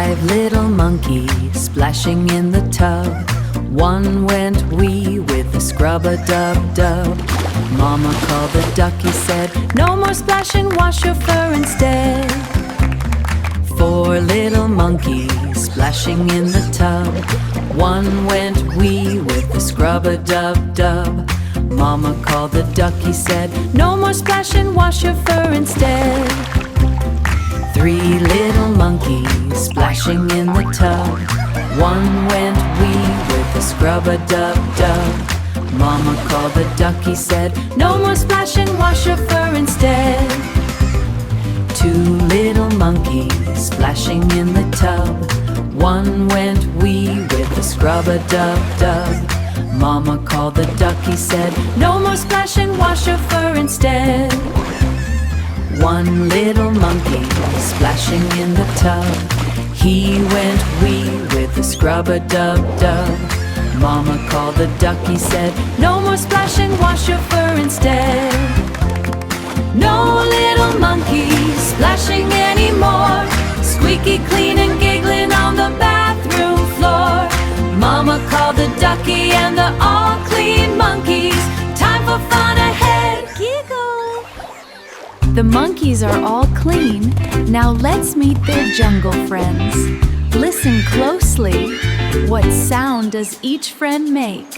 5 little monkeys splashing in the tub. One went wee with a scrub-a-dub-dub. Mama called the ducky, said, "No more splashing, wash your fur instead." 4 little monkeys splashing in the tub. One went wee with a scrub-a-dub-dub. Mama called the ducky, said, "No more splashing, wash your fur instead." 3 little monkeys splashing in the tub. One went wee with a scrub-a-dub-dub. Mama called the ducky, said, "No more splashing, wash your fur instead." 2 little monkeys splashing in the tub. One went wee with a scrub-a-dub-dub. Mama called the ducky, said, "No more splashing, wash your fur instead." 1 little monkey splashing in the tub. He went wee with a scrub-a-dub-dub. Mama called the ducky, said, "No more splashing, wash your fur instead." No little monkeys splashing anymore. Squeaky clean and giggling on the bathroom floor. Mama called the ducky and the all clean monkeys. Time for fun ahead. Giggle! The monkeys are all clean. Now let's meet their jungle friends. Listen closely. What sound does each friend make?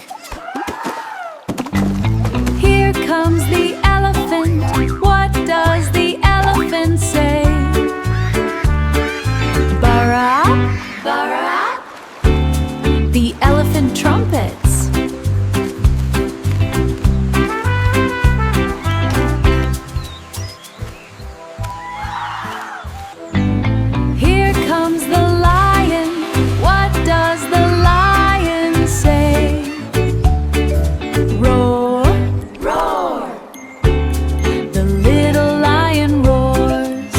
Here comes the elephant. What does the elephant say? Bara, bara. The elephant trumpets. Here comes the lion. What does the lion say? Roar, roar. The little lion roars.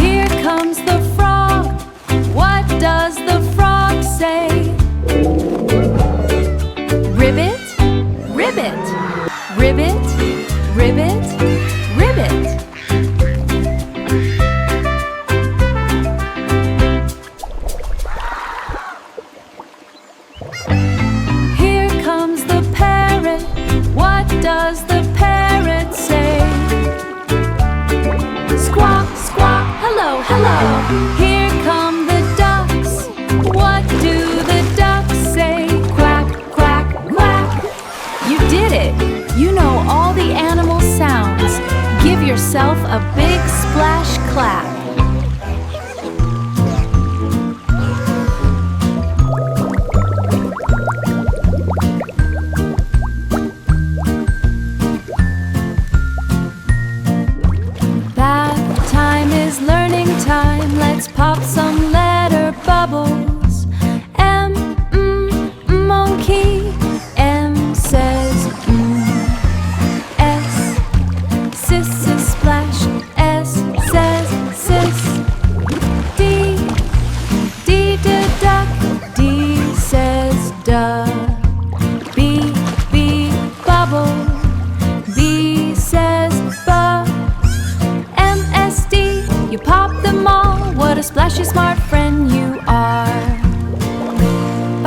Here comes the frog. What does the frog say? Ribbit, ribbit, ribbit, ribbit, ribbit. Here comes the parrot. What does the parrot say? Squawk, squawk, hello, hello. Here come the ducks. What do the ducks say? Quack, quack, quack. You did it! You know all the animal sounds. Give yourself a big splash clap. Bath time is learning time. Let's pop some letter bubbles. M, monkey. M says S. Sis, sis, splash. S says sis. D, D, duck. D says duh. B, B, bubble. B says buh. MSD, you pop them all. What a splashy smart friend you are.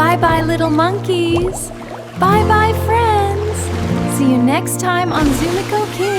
Bye-bye, little monkeys. Bye-bye, friends. See you next time on ZoomikoKids.